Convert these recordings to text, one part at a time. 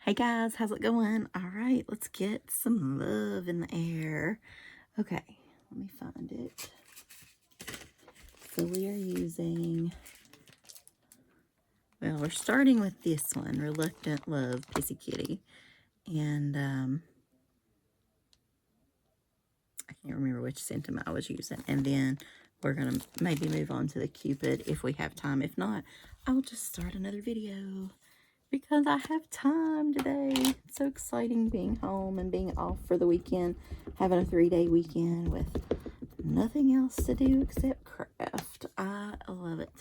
Hey guys, how's it going? All right, let's get some love in the air. Okay, let me find it. So we are using, well, we're starting with this one, Reluctant Love, Pissy Kitty. And I can't remember which sentiment I was using. And then we're going to maybe move on to the Cupid if we have time. If not, I'll just start another video because I have time today. It's so exciting being home and being off for the weekend, having a 3-day weekend with nothing else to do except craft. I love it.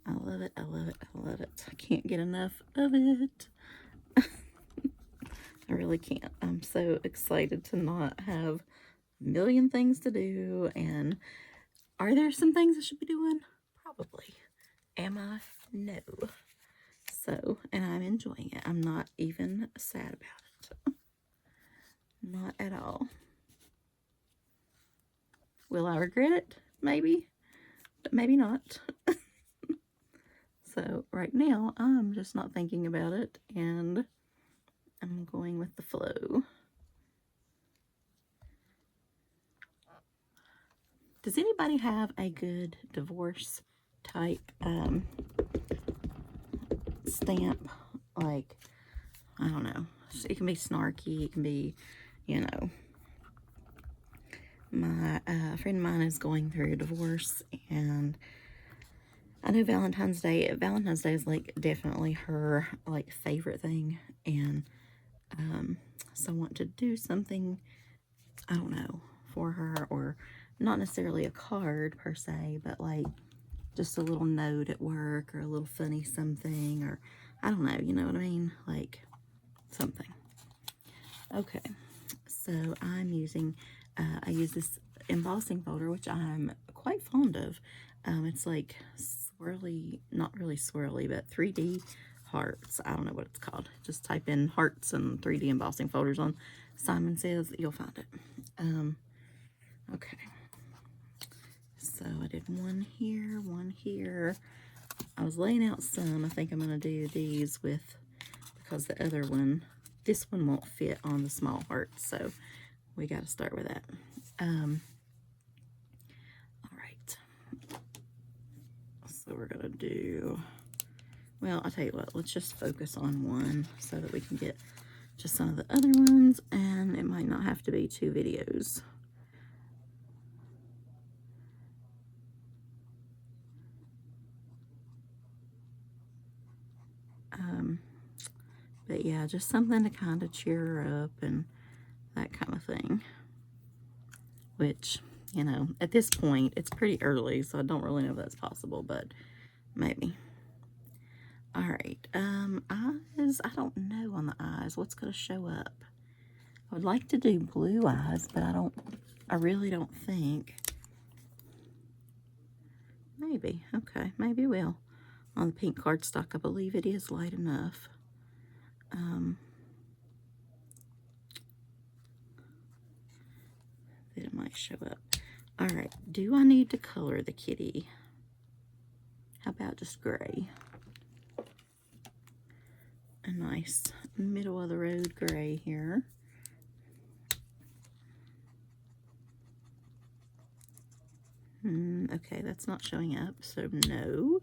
I love it. I love it. I love it. I can't get enough of it. I really can't. I'm so excited to not have a million things to do. And are there some things I should be doing? Probably. Am I? No. So, and I'm enjoying it. I'm not even sad about it. Not at all. Will I regret it? Maybe, but maybe not. So right now, I'm just not thinking about it, and I'm going with the flow. Does anybody have a good divorce type stamp? Like, I don't know. It can be snarky. It can be, you know. My friend of mine is going through a divorce, and I know Valentine's Day is like definitely her like favorite thing, and so I want to do something, I don't know, for her, or not necessarily a card per se, but like just a little note at work, or a little funny something, or I don't know, you know what I mean, like something. Okay, so I'm using I use this embossing folder, which I'm quite fond of. It's like swirly, not really swirly, but 3D hearts. I don't know what it's called. Just type in hearts and 3D embossing folders on Simon Says, you'll find it. Okay. So I did one here, one here. I was laying out some. I think I'm going to do these with, because the other one, this one won't fit on the small hearts, so we got to start with that. All right. So we're going to do, well, I'll tell you what, let's just focus on one so that we can get just some of the other ones, and it might not have to be 2 videos. But yeah, just something to kind of cheer her up and that kind of thing. Which, you know, at this point, it's pretty early, so I don't really know if that's possible, but maybe. All right, eyes, I don't know on the eyes what's going to show up. I would like to do blue eyes, but I really don't think. Maybe, okay, maybe we'll. On the pink cardstock, I believe it is light enough. That it might show up. All right, do I need to color the kitty? How about just gray? A nice middle of the road gray here. Okay, that's not showing up, so no.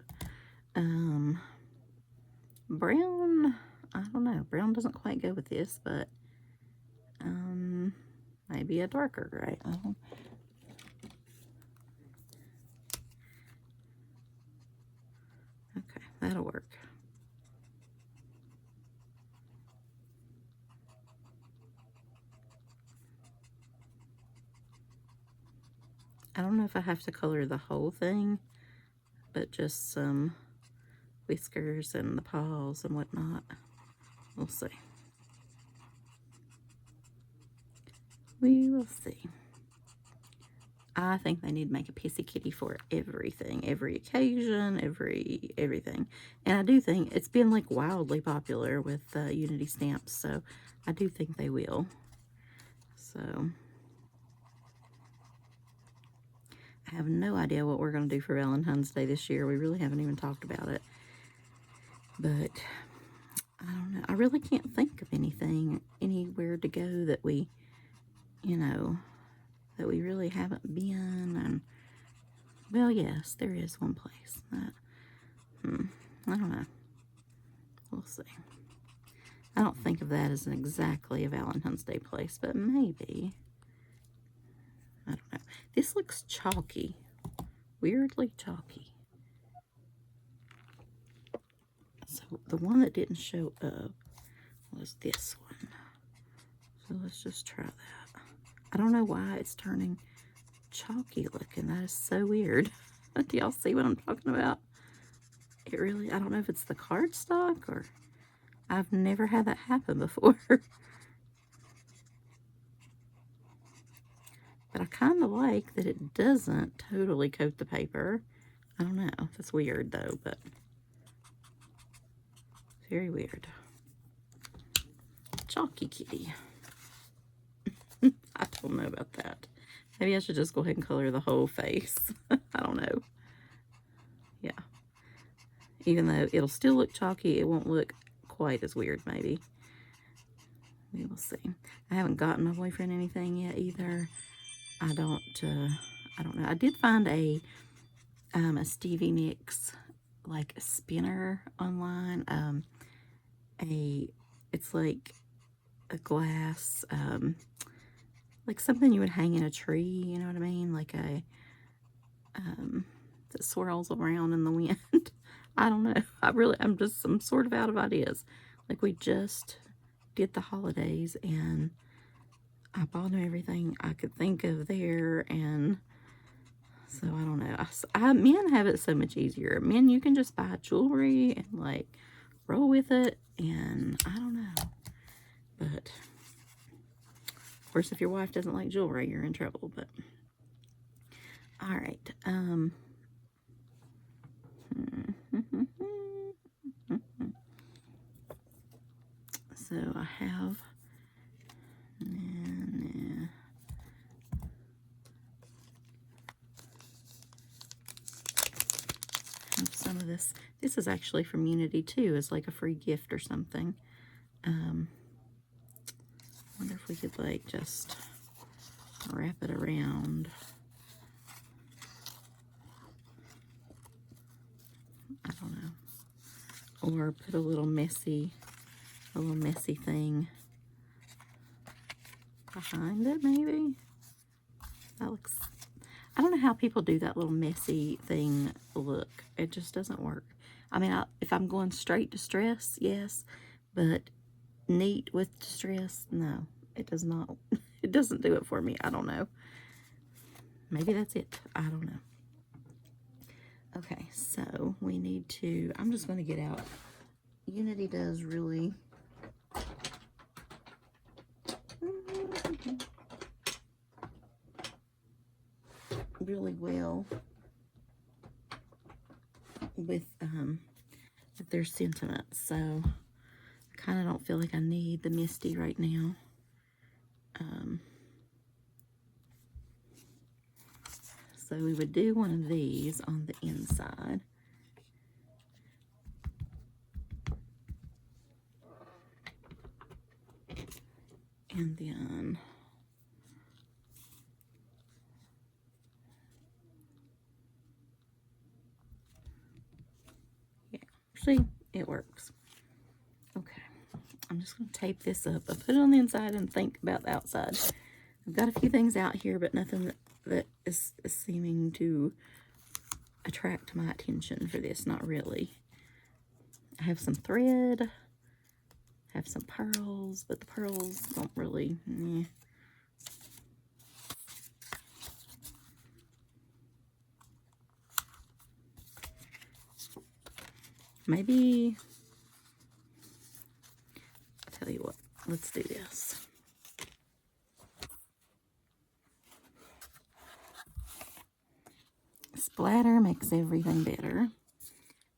Brown, I don't know. Brown doesn't quite go with this, but maybe a darker gray. Okay, that'll work. I don't know if I have to color the whole thing, but just some whiskers and the paws and whatnot. We'll see. We will see. I think they need to make a Pissy Kitty for everything, every occasion, everything. And I do think it's been like wildly popular with Unity stamps, so I do think they will. So I have no idea what we're going to do for Valentine's Day this year. We really haven't even talked about it. But I don't know. I really can't think of anything, anywhere to go that we, you know, that we really haven't been. And, well, yes, there is one place that, I don't know. We'll see. I don't think of that as exactly a Valentine's Day place, but maybe. I don't know. This looks chalky. Weirdly chalky. So the one that didn't show up was this one. So let's just try that. I don't know why it's turning chalky looking. That is so weird. Do y'all see what I'm talking about? It really, I don't know if it's the cardstock or I've never had that happen before. But I kind of like that it doesn't totally coat the paper. I don't know. That's weird though, but very weird. Chalky kitty. I don't know about that. Maybe I should just go ahead and color the whole face. I don't know. Yeah. Even though it'll still look chalky, it won't look quite as weird maybe. We will see. I haven't gotten my boyfriend anything yet either. I don't know. I did find a Stevie Nicks like a spinner online. It's like a glass, like something you would hang in a tree, you know what I mean? Like a that swirls around in the wind. I don't know. I'm sort of out of ideas. Like we just did the holidays and I bought him everything I could think of there, and so I don't know. Men have it so much easier. Men, you can just buy jewelry and like roll with it, and I don't know. But of course, if your wife doesn't like jewelry, you're in trouble. But all right. So I have. Some of this. This is actually from Unity too. It's like a free gift or something. I wonder if we could like just wrap it around. I don't know. Or put a little messy thing behind it maybe. That looks, I don't know how people do that little messy thing look. It just doesn't work. I mean, if I'm going straight distress, yes, but neat with distress, no, it does not. It doesn't do it for me. I don't know. Maybe that's it. I don't know. Okay, so we need to, I'm just going to get out. Unity does really well with their sentiments, so I kind of don't feel like I need the Misty right now. So we would do one of these on the inside. And then yeah, see, it works. Okay, I'm just going to tape this up. I put it on the inside and think about the outside. I've got a few things out here, but nothing that is seeming to attract my attention for this. Not really. I have some thread. I have some pearls, but the pearls don't really. Maybe. I'll tell you what. Let's do this. Splatter makes everything better.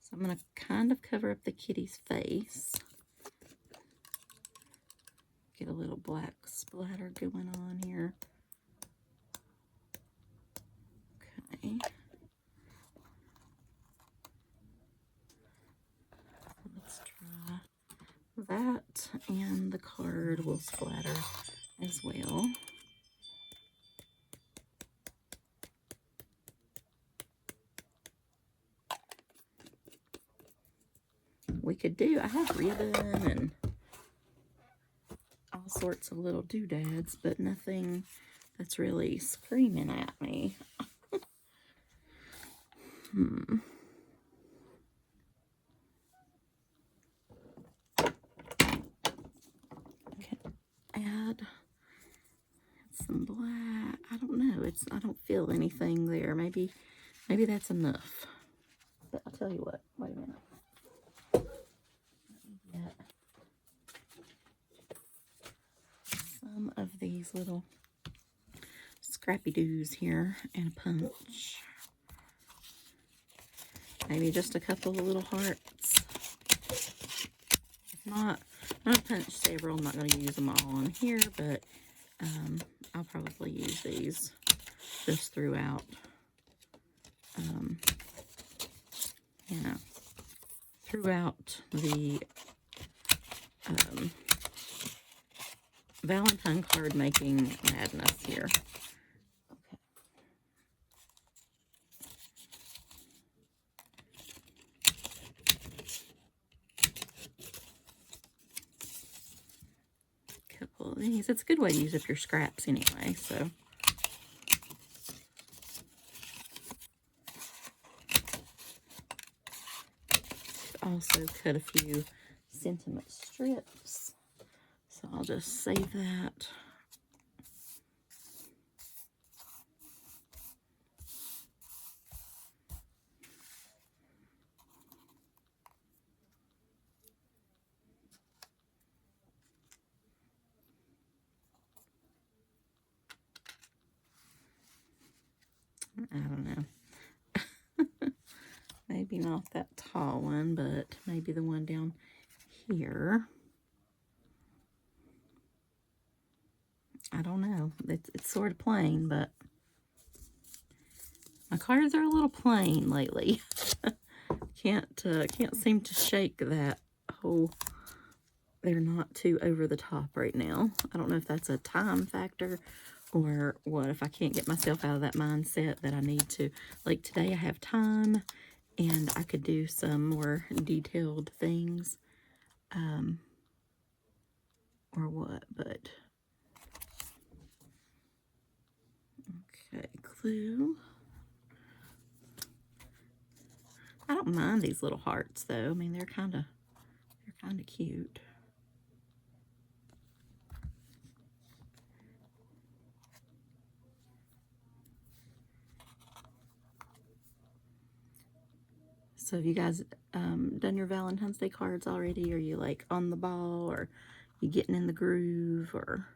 So I'm going to kind of cover up the kitty's face. Get a little black splatter going on here. Okay. Let's try that. that, and the card will splatter as well. We could do, I have ribbon and all sorts of little doodads, but nothing that's really screaming at me. Okay, add some black. I don't know. I don't feel anything there. Maybe that's enough. But I'll tell you what. Wait a minute. Get some of these little scrappy doos here and a punch. Maybe just a couple of little hearts. If not, I'm going to punch several. I'm not going to use them all on here, but I'll probably use these just throughout. You know, throughout the Valentine card making madness here. Okay. Couple of these. It's a good way to use up your scraps anyway, so. Also cut a few sentiment strips, so I'll just save that. I don't know. Maybe not that tall one, but maybe the one down here. I don't know. It's sort of plain, but my cards are a little plain lately. Can't seem to shake that whole. They're not too over the top right now. I don't know if that's a time factor or what. If I can't get myself out of that mindset that I need to. Like today, I have time. And I could do some more detailed things, or what, but, okay, clue. I don't mind these little hearts, though. I mean, they're kind of cute. So have you guys done your Valentine's Day cards already? Are you like on the ball, or you getting in the groove? Or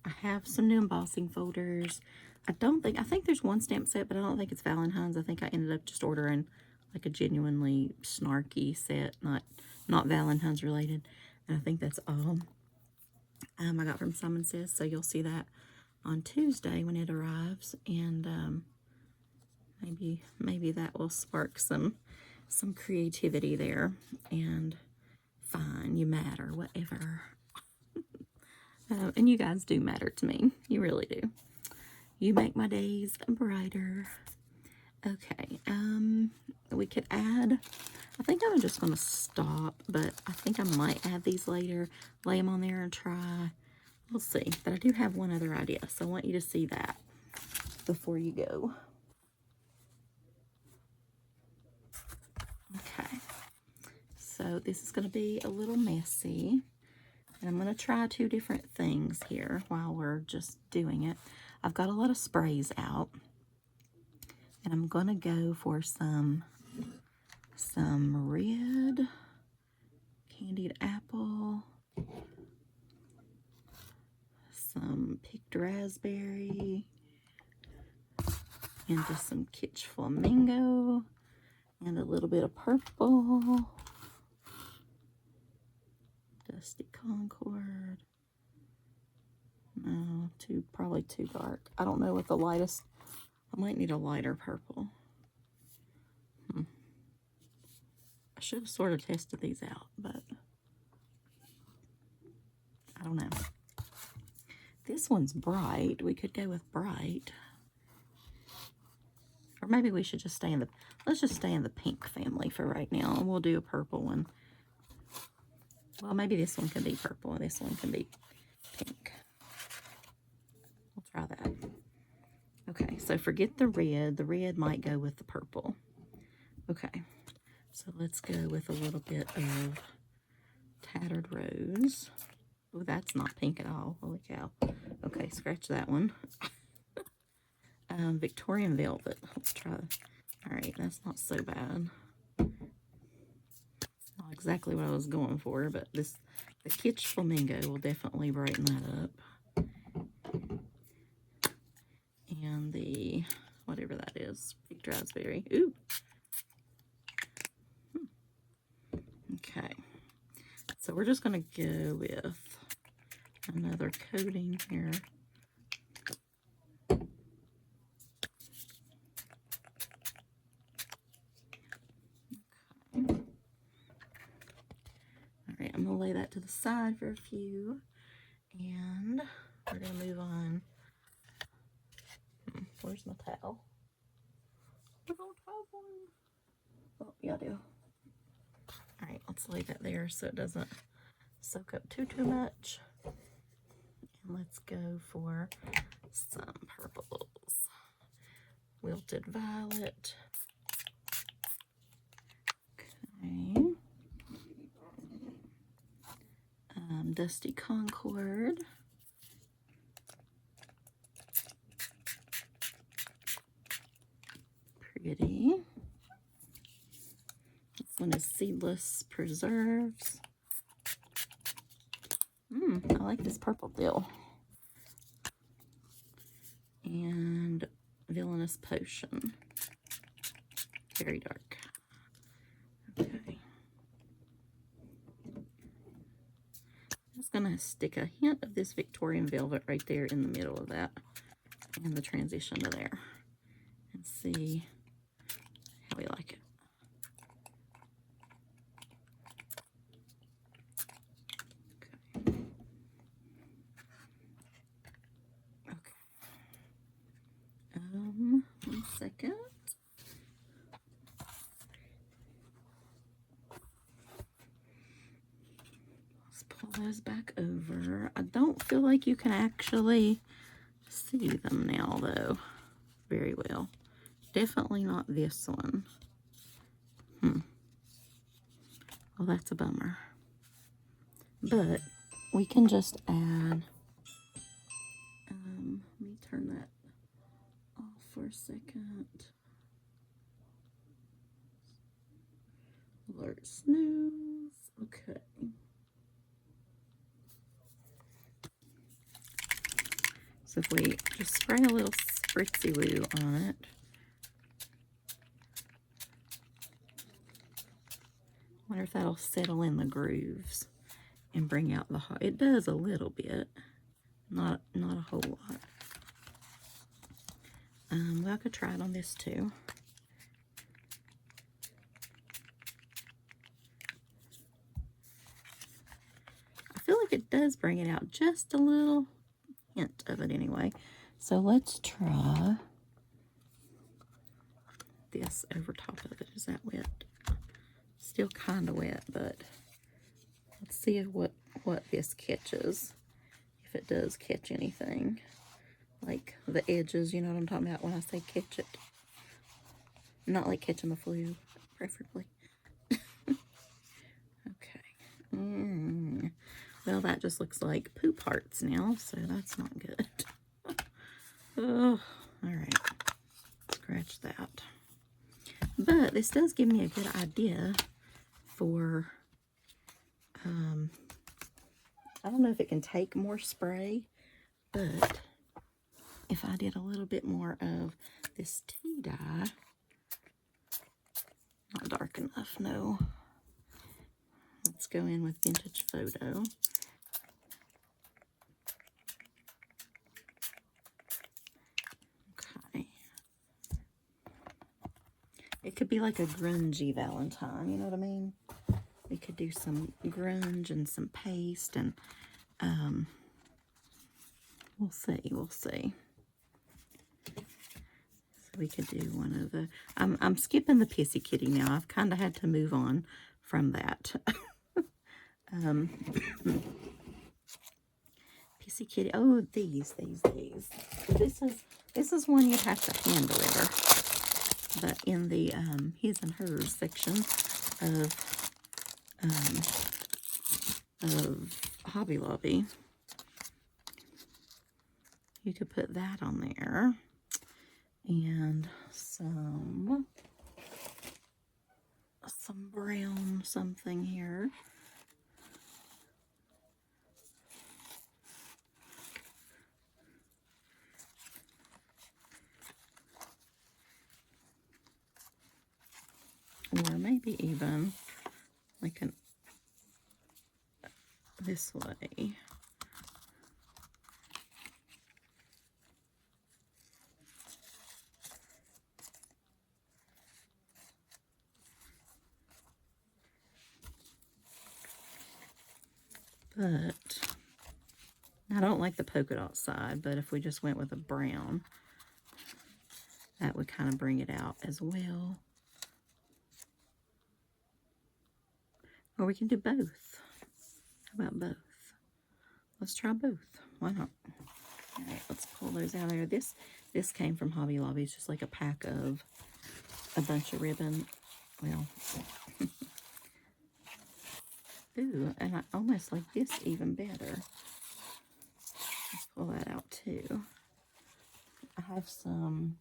I have some new embossing folders. I think there's one stamp set, but I don't think it's Valentine's. I think I ended up just ordering like a genuinely snarky set, not Valentine's related. And I think that's all I got from Simon Says. So you'll see that on Tuesday when it arrives, and maybe that will spark some creativity there. And fine, you matter, whatever. And you guys do matter to me. You really do. You make my days brighter. Okay, we could add, I think I'm just going to stop, but I think I might add these later, lay them on there and try. We'll see. But I do have one other idea, so I want you to see that before you go. Okay, so this is going to be a little messy, and I'm going to try two different things here while we're just doing it. I've got a lot of sprays out, and I'm going to go for some red candied apple, some picked raspberry, and just some kitsch flamingo, and a little bit of purple, dusty concord. No, probably too dark. I don't know what the lightest. I might need a lighter purple. I should have sort of tested these out, but don't know. This one's bright. We could go with bright. Or maybe we should just stay in the, let's just stay in the pink family for right now. And we'll do a purple one. Well, maybe this one can be purple and this one can be pink. We'll try that. Okay, so forget the red. The red might go with the purple. Okay, so let's go with a little bit of Tattered Rose. Oh, that's not pink at all. Holy cow. Okay, scratch that one. Victorian Velvet. Let's try. All right, that's not so bad. Not exactly what I was going for, but the Kitsch Flamingo will definitely brighten that up. And the, whatever that is, Big Raspberry. Ooh. Okay. So we're just going to go with another coating here. Alright, I'm going to lay that to the side for a few. And we're going to move on. Where's my towel? I don't have one. Oh, yeah, I do. Alright, let's lay that there so it doesn't soak up too much. And let's go for some purples. Wilted Violet. Okay. Dusty Concord. Pretty. This one is Seedless Preserves. I like this purple deal. And Villainous Potion. Very dark. Okay. I'm just going to stick a hint of this Victorian Velvet right there in the middle of that. And the transition to there. And see how we like it. One second. Let's pull those back over. I don't feel like you can actually see them now, though, very well. Definitely not this one. Well, that's a bummer. But we can just add, let me turn that off for a second. Alert snooze. Okay. So if we just spray a little spritzy woo on it. Wonder if that'll settle in the grooves and bring out the hot. It does a little bit, not a whole lot. Well, I could try it on this too. I feel like it does bring it out just a little hint of it anyway. So let's try this over top of it. Is that wet? Still kind of wet, but let's see what this catches. If it does catch anything. Like the edges, you know what I'm talking about when I say catch it. Not like catching the flu, preferably. Okay. Well, that just looks like poop hearts now, so that's not good. Oh, all right. Scratch that. But this does give me a good idea for, I don't know if it can take more spray, but if I did a little bit more of this tea dye, not dark enough, no. Let's go in with Vintage Photo. Okay. It could be like a grungy Valentine, you know what I mean? We could do some grunge and some paste and We'll see, we'll see. So we could do one of the, I'm skipping the Pissy Kitty now. I've kind of had to move on from that. Pissy Kitty, oh, these. This is one you'd have to hand deliver. But in the his and hers section of Hobby Lobby, you could put that on there, and some brown something here. Or maybe even like an this way. But I don't like the polka dot side, but if we just went with a brown, that would kind of bring it out as well. Or we can do both. How about both? Let's try both. Why not? All right, let's pull those out of there. This came from Hobby Lobby. It's just like a pack of a bunch of ribbon. Well, ooh, and I almost like this even better. Let's pull that out too. I have some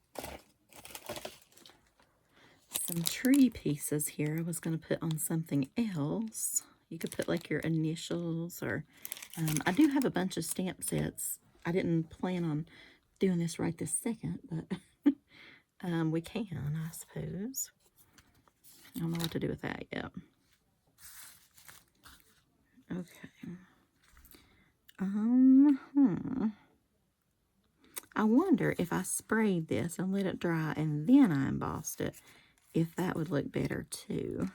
tree pieces here I was going to put on something else. You could put like your initials, or I do have a bunch of stamp sets. I didn't plan on doing this right this second, but we can, I suppose. I don't know what to do with that yet. Okay. I wonder if I sprayed this and let it dry and then I embossed it, if that would look better too.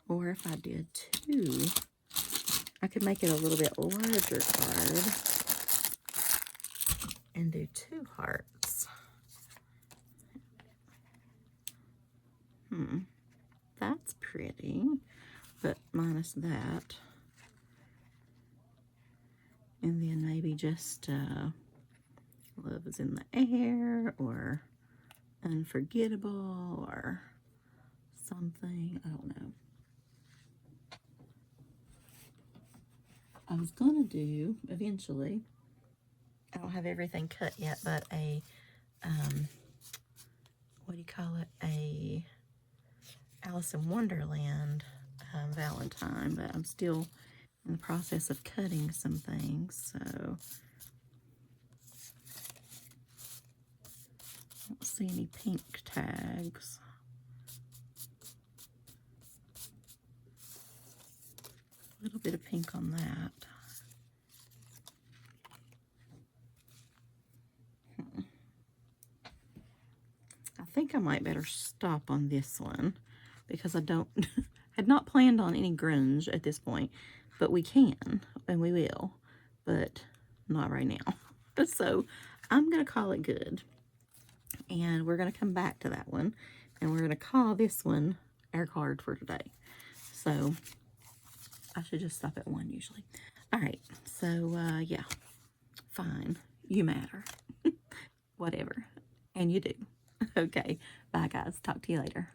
Or if I did two, I could make it a little bit larger card and do 2 hearts. That's pretty, but minus that. And then maybe just love is in the air, or unforgettable, or something. I don't know. I was gonna do eventually, I don't have everything cut yet, but a what do you call it, a Alice in Wonderland Valentine, but I'm still in the process of cutting some things, so I don't see any pink tags. A little bit of pink on that. I think I might better stop on this one, because I don't had not planned on any grunge at this point, but we can and we will, but not right now. So I'm gonna call it good, and we're gonna come back to that one, and we're gonna call this one our card for today. So I should just stop at 1 usually. All right, so yeah, fine, you matter. Whatever, and you do. Okay, bye guys, talk to you later.